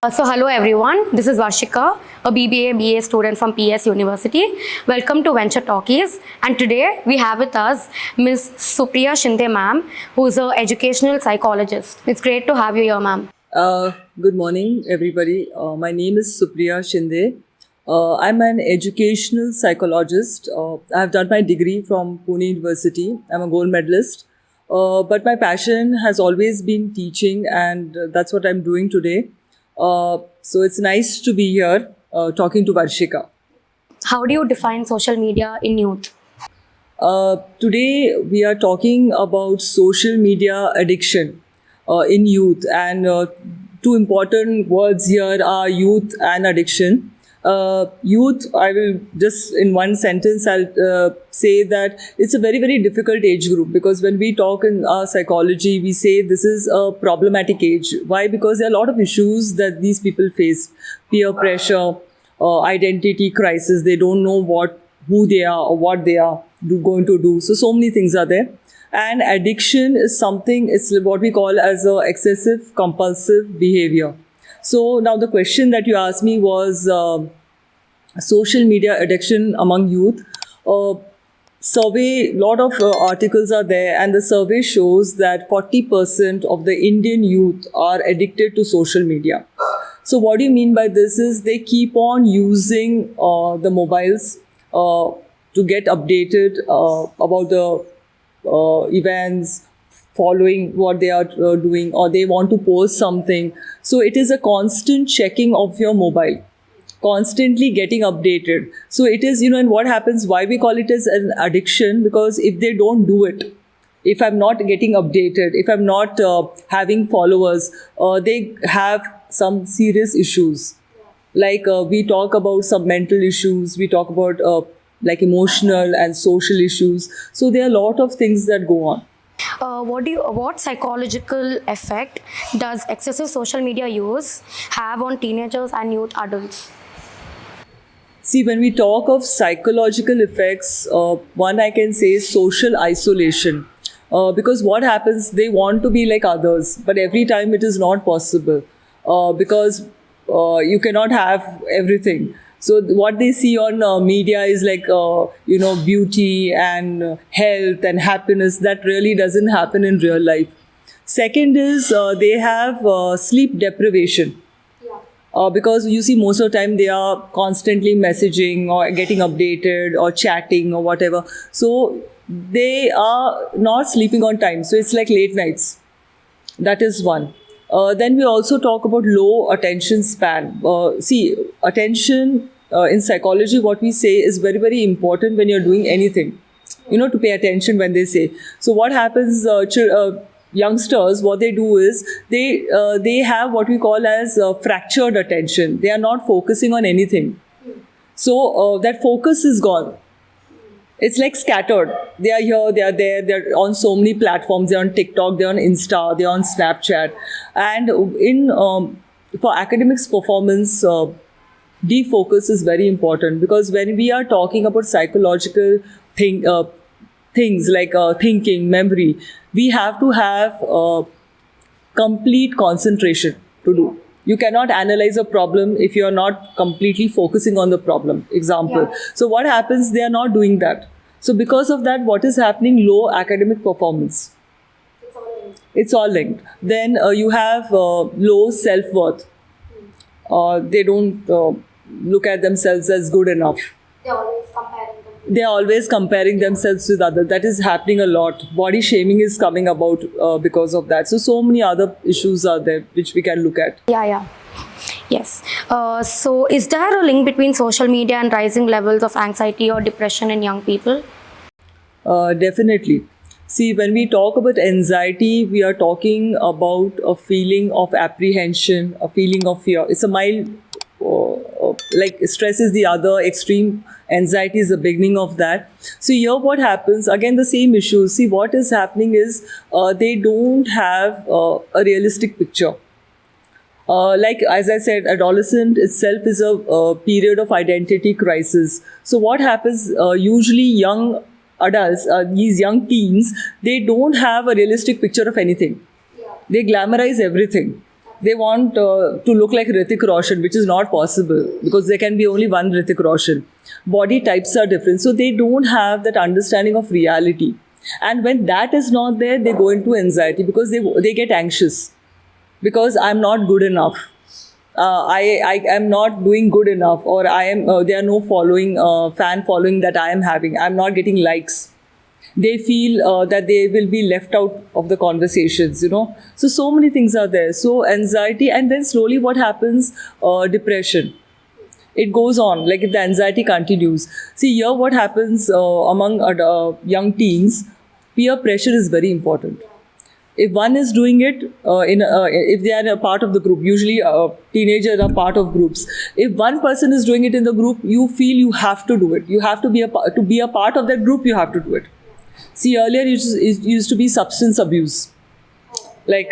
Hello everyone, this is Varshika, a BBA BA student from PS University. Welcome to Venture Talkies, and today we have with us Ms. Supriya Shinde ma'am, who is an educational psychologist. It's great to have you here, ma'am. Good morning, everybody. My name is Supriya Shinde. I'm an educational psychologist. I've done my degree from Pune University. I'm a gold medalist. But my passion has always been teaching, and that's what I'm doing today. So it's nice to be here talking to Varshika. How do you define social media in youth? Today we are talking about social media addiction in youth, and two important words here are youth and addiction. Youth, I will just in one sentence, I'll say that it's a very, very difficult age group, because when we talk in our psychology, we say this is a problematic age. Why? Because there are a lot of issues that these people face: peer pressure, identity crisis. They don't know who they are or what they are going to do. So many things are there. And addiction is something, it's what we call as a excessive compulsive behavior. So now the question that you asked me was social media addiction among youth. Lot of articles are there, and the survey shows that 40% of the Indian youth are addicted to social media. So what do you mean by this is they keep on using the mobiles to get updated about the events, following what they are doing, or they want to post something. So it is a constant checking of your mobile, constantly getting updated. So it is, and what happens, why we call it as an addiction, because if they don't do it, if I'm not getting updated, if I'm not having followers, they have some serious issues. Like we talk about some mental issues, we talk about like emotional and social issues. So there are a lot of things that go on. What psychological effect does excessive social media use have on teenagers and youth adults? See, when we talk of psychological effects, one I can say is social isolation. Because what happens, they want to be like others, but every time it is not possible because you cannot have everything. So what they see on media is like, beauty and health and happiness. That really doesn't happen in real life. Second is they have sleep deprivation. Because you see, most of the time they are constantly messaging or getting updated or chatting or whatever. So they are not sleeping on time. So it's like late nights. That is one. Then we also talk about low attention span. Attention in psychology, what we say is very, very important when you're doing anything. To pay attention when they say. So what happens, youngsters, what they do is they have what we call as fractured attention. They are not focusing on anything. So that focus is gone. It's like scattered. They are here, they are there, they're on so many platforms. They're on TikTok, they're on Insta, they're on Snapchat. And for academics performance, defocus is very important, because when we are talking about psychological things like thinking, memory, we have to have complete concentration to do. You cannot analyze a problem if you are not completely focusing on the problem. Example. Yeah. So what happens? They are not doing that. So because of that, what is happening? Low academic performance. It's all linked. Then you have low self-worth. They don't look at themselves as good enough. They're always comparing themselves with others. That is happening a lot. Body shaming is coming about because of that. So many other issues are there which we can look at. Yes. So is there a link between social media and rising levels of anxiety or depression in young people? Definitely. See, when we talk about anxiety, we are talking about a feeling of apprehension, a feeling of fear. It's a mild, like stress is the other extreme. Anxiety is the beginning of that. So here what happens, again the same issue. See, what is happening is they don't have a realistic picture. Like as I said, adolescent itself is a period of identity crisis. So what happens, usually young adults, these young teens, they don't have a realistic picture of anything. They glamorize everything. They want to look like Hrithik Roshan, which is not possible because there can be only one Hrithik Roshan. Body types are different, so they don't have that understanding of reality. And when that is not there, they go into anxiety because they get anxious because I'm not good enough. I am not doing good enough, or I am there are no following fan following that I am having. I'm not getting likes. They feel that they will be left out of the conversations, so many things are there. So anxiety, and then slowly what happens, depression, it goes on. Like if the anxiety continues, see here what happens among young teens, peer pressure is very important. If one is doing it if they are a part of the group, usually teenagers are part of groups. If one person is doing it in the group, you feel you have to do it. You have to be a part of that group. You have to do it. See, earlier it used to be substance abuse. Like,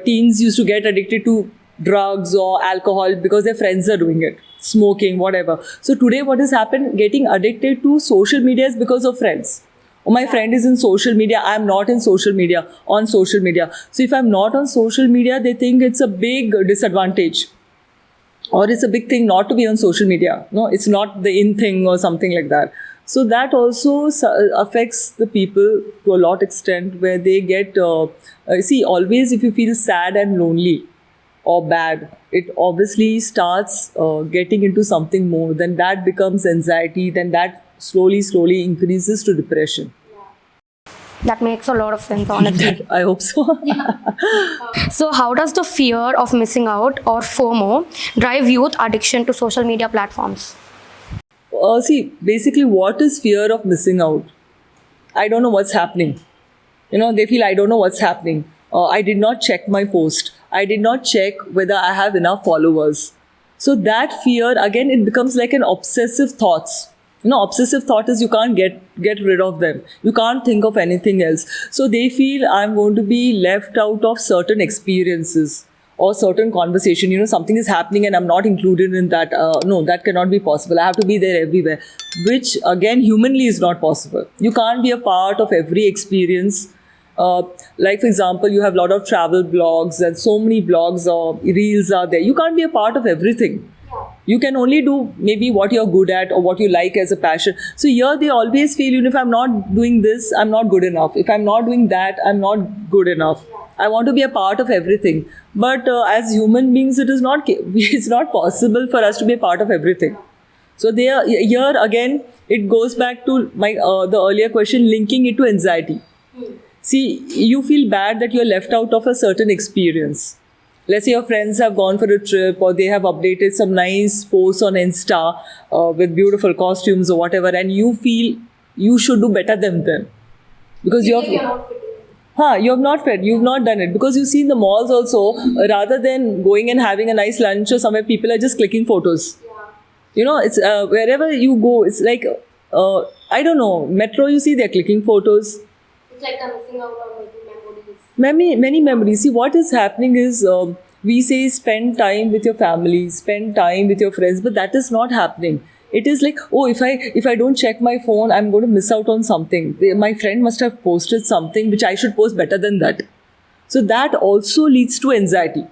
teens used to get addicted to drugs or alcohol because their friends are doing it, smoking, whatever. So today what has happened, getting addicted to social media is because of friends. Oh, my friend is in social media, I'm not in social media, on social media. So if I'm not on social media, they think it's a big disadvantage. Or it's a big thing not to be on social media. No, it's not the in thing or something like that. So that also affects the people to a lot extent, where they get, see, always if you feel sad and lonely or bad, it obviously starts getting into something more. Then that becomes anxiety, then that slowly increases to depression. That makes a lot of sense, honestly. I hope so. So, how does the fear of missing out, or FOMO, drive youth addiction to social media platforms? See, basically, what is fear of missing out? I don't know what's happening. They feel I don't know what's happening. I did not check my post. I did not check whether I have enough followers. So that fear, again, it becomes like an obsessive thoughts. Obsessive thought is you can't get rid of them. You can't think of anything else. So they feel I'm going to be left out of certain experiences or certain conversation. Something is happening and I'm not included in that. No, that cannot be possible. I have to be there everywhere, which again, humanly is not possible. You can't be a part of every experience. Like for example, you have a lot of travel blogs and so many blogs or reels are there. You can't be a part of everything. You can only do maybe what you're good at or what you like as a passion. So here they always feel, if I'm not doing this, I'm not good enough. If I'm not doing that, I'm not good enough. I want to be a part of everything. But as human beings, it's not possible for us to be a part of everything. So here again, it goes back to my the earlier question, linking it to anxiety. See, you feel bad that you're left out of a certain experience. Let's say your friends have gone for a trip, or they have updated some nice posts on Insta with beautiful costumes or whatever, and you feel you should do better than them because you're not fitting. You have not fit. You've not done it because you see in the malls also, rather than going and having a nice lunch or somewhere, people are just clicking photos. It's wherever you go, it's like I don't know, metro. You see, they're clicking photos. It's like they're missing out on memories. Many memories. See, what is happening is we say spend time with your family, spend time with your friends, but that is not happening. It is like, oh, if I don't check my phone, I'm going to miss out on something. My friend must have posted something which I should post better than that. So that also leads to anxiety.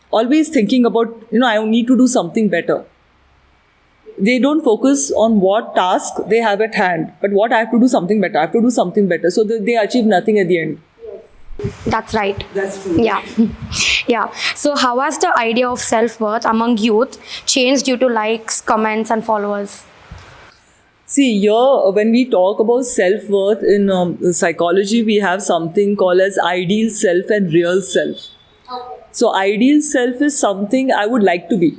Always thinking about, I need to do something better. They don't focus on what task they have at hand, but what I have to do something better. I have to do something better. So they achieve nothing at the end. That's right. That's true. Yeah. So how has the idea of self-worth among youth changed due to likes, comments and followers? See, here when we talk about self-worth in psychology, we have something called as ideal self and real self. Okay. So ideal self is something I would like to be.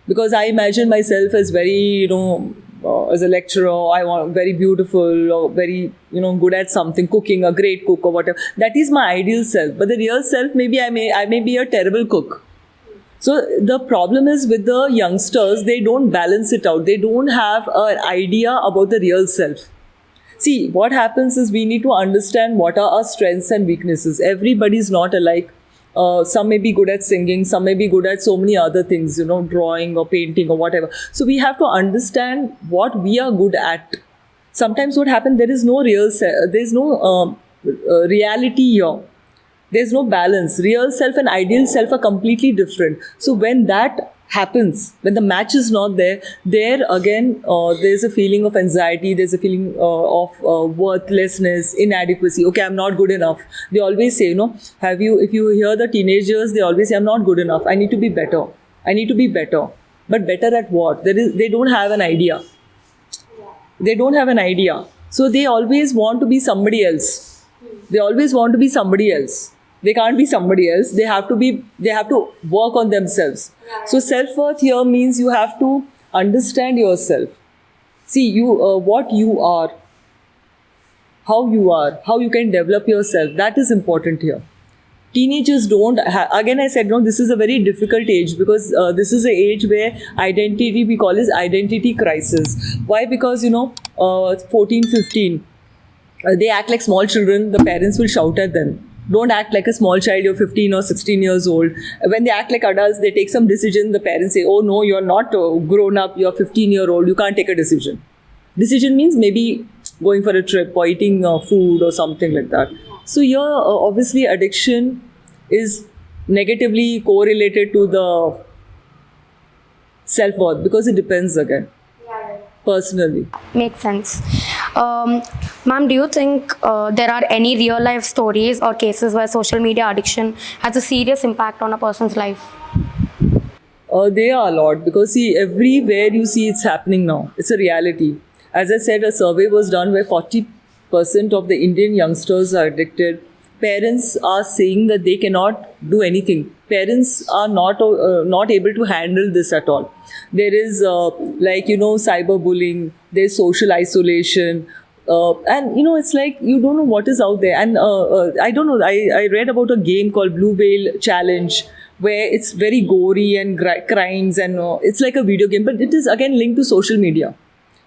Because I imagine myself as very, as a lecturer, I want very beautiful or very, good at something, cooking, a great cook or whatever. That is my ideal self. But the real self, maybe I may be a terrible cook. So the problem is with the youngsters, they don't balance it out. They don't have an idea about the real self. See, what happens is we need to understand what are our strengths and weaknesses. Everybody is not alike. Some may be good at singing, some may be good at so many other things, drawing or painting or whatever. So we have to understand what we are good at. Sometimes what happens, there is no reality here. There's no balance. Real self and ideal self are completely different. So when that happens, when the match is not there, there again there's a feeling of anxiety, there's a feeling of worthlessness, inadequacy. Okay, I'm not good enough. They always say, if you hear the teenagers, they always say, I'm not good enough. I need to be better. I need to be better. But better at what? They don't have an idea. They don't have an idea. So they always want to be somebody else. They always want to be somebody else. They can't be somebody else. They have to work on themselves. So self-worth here means you have to understand yourself. See, what you are, how you can develop yourself. That is important here. Teenagers don't, again I said, no, this is a very difficult age because this is an age where identity, we call it identity crisis. Why? Because, 14, 15, they act like small children, the parents will shout at them. Don't act like a small child, you're 15 or 16 years old. When they act like adults, they take some decision, the parents say, oh no, you're not grown up, you're 15-year-old, you can't take a decision. Decision means maybe going for a trip or eating food or something like that. So here, obviously, addiction is negatively correlated to the self-worth because it depends again, personally. Makes sense. Ma'am, do you think there are any real life stories or cases where social media addiction has a serious impact on a person's life? There are a lot because see, everywhere you see it's happening now. It's a reality. As I said, a survey was done where 40% of the Indian youngsters are addicted. Parents are saying that they cannot do anything. Parents are not able to handle this at all. There is cyberbullying, there's social isolation, and it's like you don't know what is out there. And I don't know, I read about a game called Blue Whale Challenge where it's very gory and crimes and it's like a video game, but it is again linked to social media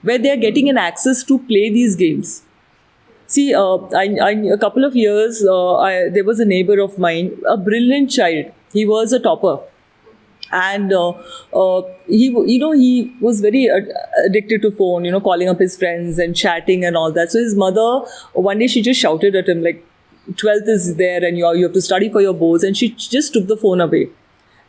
where they are getting an access to play these games. See, a couple of years, there was a neighbor of mine, a brilliant child. He was a topper. And he was very addicted to phone, calling up his friends and chatting and all that. So his mother, one day she just shouted at him like, 12th is there and you have to study for your boards. And she just took the phone away.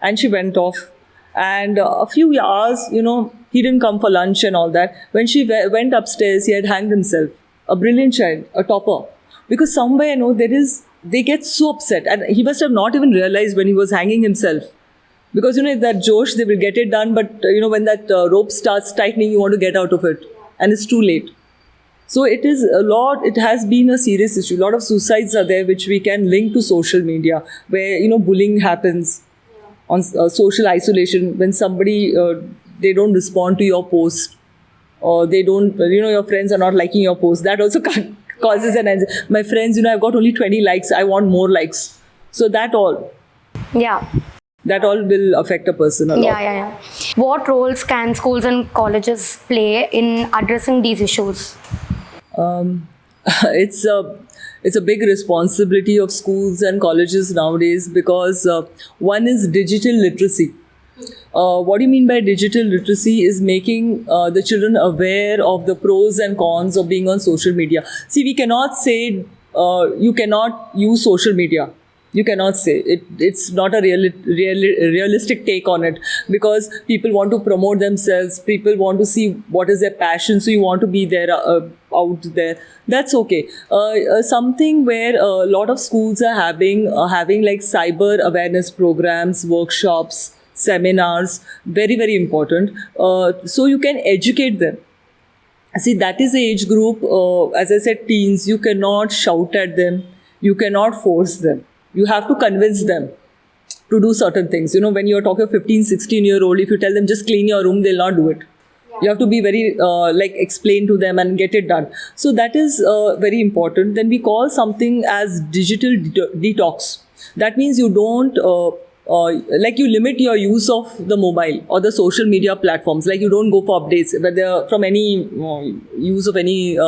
And she went off. And a few hours, he didn't come for lunch and all that. When she went upstairs, he had hanged himself. A brilliant child, a topper. Because somewhere, they get so upset. And he must have not even realized when he was hanging himself. Because, that Josh, they will get it done. But, when that rope starts tightening, you want to get out of it. And it's too late. So it has been a serious issue. A lot of suicides are there, which we can link to social media. Where, bullying happens. On social isolation, when somebody, they don't respond to your post. Or they don't, your friends are not liking your post. That also causes an anxiety. My friends, I've got only 20 likes. I want more likes. So that all. Yeah. That all will affect a person a lot. Yeah. What roles can schools and colleges play in addressing these issues? It's a big responsibility of schools and colleges nowadays because one is digital literacy. What do you mean by digital literacy is making the children aware of the pros and cons of being on social media. See, we cannot say you cannot use social media. You cannot say it. It's not a realistic take on it because people want to promote themselves. People want to see what is their passion. So you want to be there out there. That's okay. Something where a lot of schools are having like cyber awareness programs, workshops, seminars, very, very important. So you can educate them. See, that is the age group, as I said, teens. You cannot shout at them. You cannot force them. You have to convince them to do certain things. When you're talking 15, 16-year-old, if you tell them just clean your room, they'll not do it. Yeah. You have to be very, explain to them and get it done. So that is very important. Then we call something as digital detox. That means you don't, you limit your use of the mobile or the social media platforms. Like you don't go for updates, whether from any use of any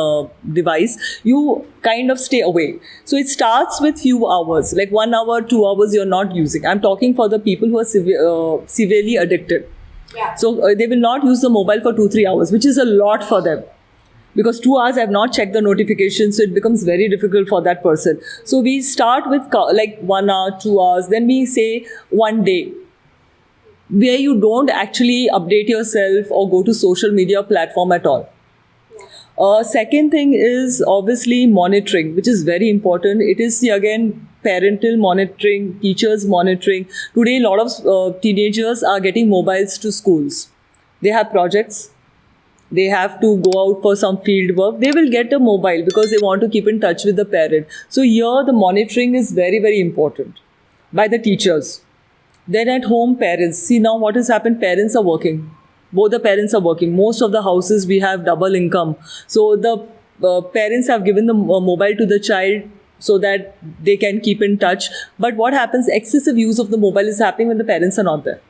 device, you kind of stay away. So it starts with few hours, like 1 hour, 2 hours you're not using. I'm talking for the people who are severely addicted. Yeah. So they will not use the mobile for 2-3 hours, which is a lot for them. because 2 hours I've not checked the notification, so it becomes very difficult for that person. So we start with like 1 hour, 2 hours, then we say 1 day where you don't actually update yourself or go to social media platform at all. Second thing is obviously monitoring, which is very important. It is again parental monitoring, teachers monitoring. Today, a lot of teenagers are getting mobiles to schools. They have projects. They have to go out for some field work. They will get a mobile because they want to keep in touch with the parent. So here, the monitoring is very, very important by the teachers. Then at home, parents. See now what has happened. Parents are working. Both the parents are working. Most of the houses we have double income. So the parents have given the mobile to the child so that they can keep in touch. But what happens? Excessive use of the mobile is happening when the parents are not there.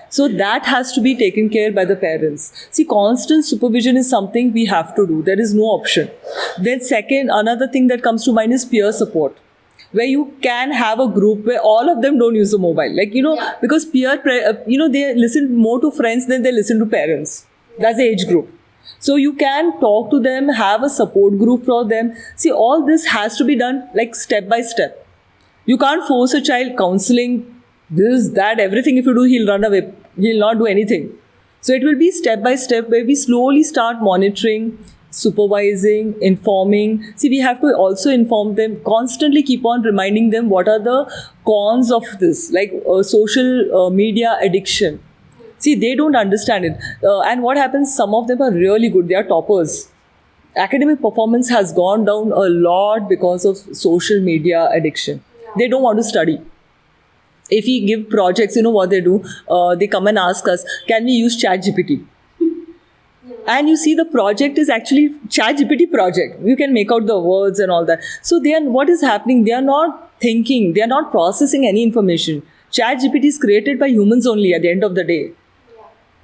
So that has to be taken care by the parents. See, constant supervision is something we have to do. There is no option. Then second, another thing that comes to mind is peer support, where you can have a group where all of them don't use the mobile. Like, because they listen more to friends than they listen to parents. That's the age group. So you can talk to them, have a support group for them. See, all this has to be done like step by step. You can't force a child counseling, this, that, everything. If you do, he'll run away. He'll not do anything. So it will be step by step where we slowly start monitoring, supervising, informing. See, we have to also inform them, constantly keep on reminding them what are the cons of this, like social media addiction. See, they don't understand it. And what happens, some of them are really good. They are toppers. Academic performance has gone down a lot because of social media addiction. They don't want to study. If we give projects, you know what they do? They come and ask us, can we use ChatGPT? And you see the project is actually ChatGPT project. You can make out the words and all that. So what is happening? They are not thinking. They are not processing any information. ChatGPT is created by humans only at the end of the day.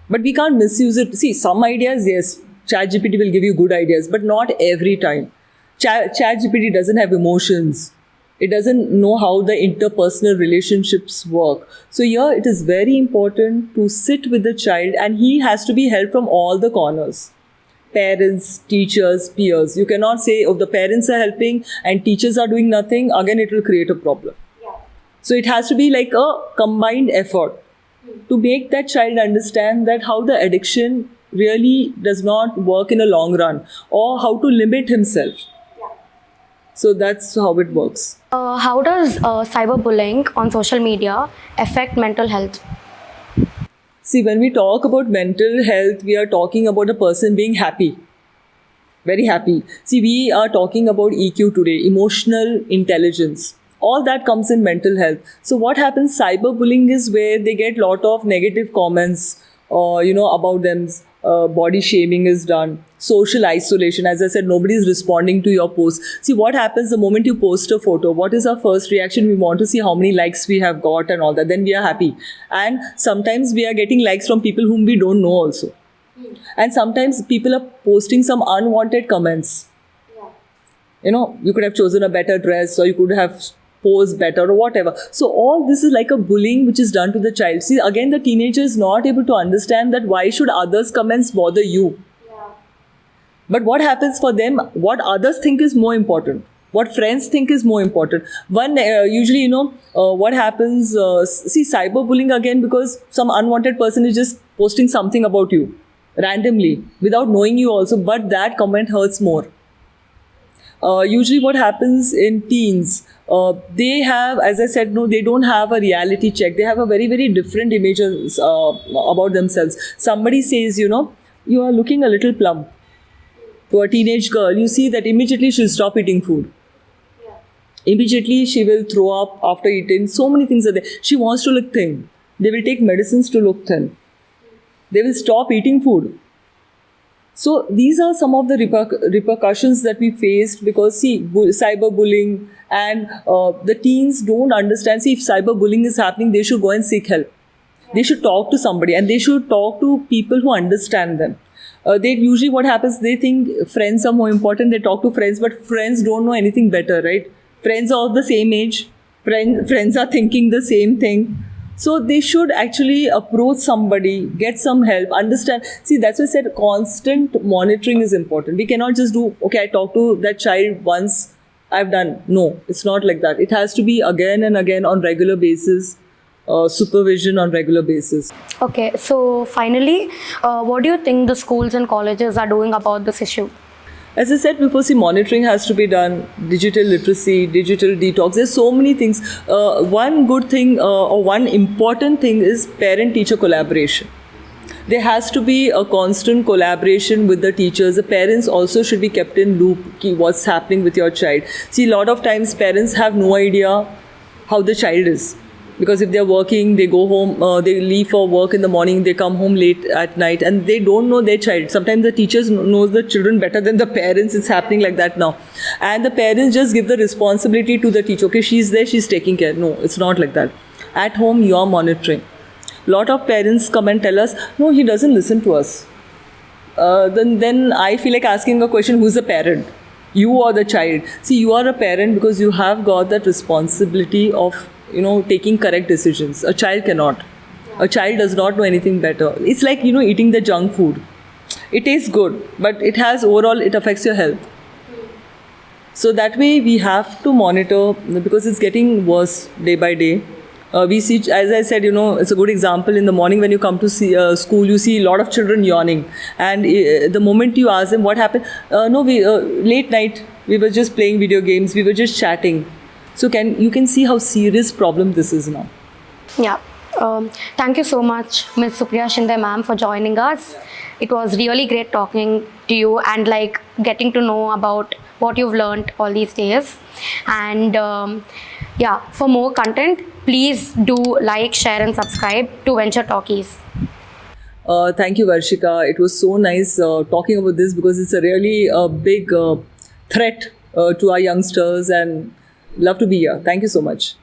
But we can't misuse it. See, some ideas, yes, ChatGPT will give you good ideas, but not every time. ChatGPT doesn't have emotions. It doesn't know how the interpersonal relationships work. So here it is very important to sit with the child, and he has to be helped from all the corners. Parents, teachers, peers. You cannot say, oh, the parents are helping and teachers are doing nothing. Again, it will create a problem. So it has to be like a combined effort to make that child understand that how the addiction really does not work in a long run, or how to limit himself. So that's how it works. How does cyberbullying on social media affect mental health? See, when we talk about mental health, we are talking about a person being happy. Very happy. See, we are talking about EQ today, emotional intelligence. All that comes in mental health. So what happens, cyberbullying is where they get a lot of negative comments, about them. Body shaming is done. Social isolation. As I said, nobody is responding to your post. See, what happens the moment you post a photo? What is our first reaction? We want to see how many likes we have got and all that. Then we are happy. And sometimes we are getting likes from people whom we don't know also. And sometimes people are posting some unwanted comments. You could have chosen a better dress, or you could have posed better, or whatever. So all this is like a bullying which is done to the child. See, again, the teenager is not able to understand that why should others' comments bother you? But what happens for them, what others think is more important. What friends think is more important. Usually, what happens, see, cyberbullying again, because some unwanted person is just posting something about you randomly without knowing you also, but that comment hurts more. Usually what happens in teens, they have, as I said, they don't have a reality check. They have a very, very different images about themselves. Somebody says, you are looking a little plump. To a teenage girl, you see that immediately she'll stop eating food. Immediately she will throw up after eating. So many things are there. She wants to look thin. They will take medicines to look thin. They will stop eating food. So these are some of the repercussions that we faced because, see, cyberbullying, and the teens don't understand. See, if cyberbullying is happening, they should go and seek help. They should talk to somebody, and they should talk to people who understand them. They usually, what happens, they think friends are more important. They talk to friends, but friends don't know anything better, right? Friends are of the same age. Friends are thinking the same thing. So they should actually approach somebody, get some help, understand. See, that's why I said constant monitoring is important. We cannot just do, okay, I talked to that child once, I've done. No, it's not like that. It has to be again and again on regular basis, supervision on regular basis. Okay, so finally, what do you think the schools and colleges are doing about this issue? As I said before, see, monitoring has to be done, digital literacy, digital detox. There's so many things. One good thing or one important thing is parent-teacher collaboration. There has to be a constant collaboration with the teachers. The parents also should be kept in loop, what's happening with your child. See, a lot of times parents have no idea how the child is. Because if they're working, they go home, they leave for work in the morning, they come home late at night, and they don't know their child. Sometimes the teachers knows the children better than the parents. It's happening like that now. And the parents just give the responsibility to the teacher. Okay, she's there, she's taking care. No, it's not like that. At home, you're monitoring. A lot of parents come and tell us, no, he doesn't listen to us. Then I feel like asking a question, who's the parent? You or the child? See, you are a parent because you have got that responsibility of taking correct decisions. A child cannot. A child does not know anything better. It's like, eating the junk food. It tastes good, but it affects your health. So that way we have to monitor because it's getting worse day by day. We see, as I said, it's a good example. In the morning when you come to school, you see a lot of children yawning. And the moment you ask them what happened, late night, we were just playing video games, we were just chatting. So you can see how serious problem this is now. Yeah. Thank you so much, Ms. Supriya Shinde ma'am, for joining us. It was really great talking to you and getting to know about what you've learned all these days. And for more content, please do like, share and subscribe to Venture Talkies. Thank you, Varshika. It was so nice talking about this because it's a really big threat to our youngsters, and love to be here. Thank you so much.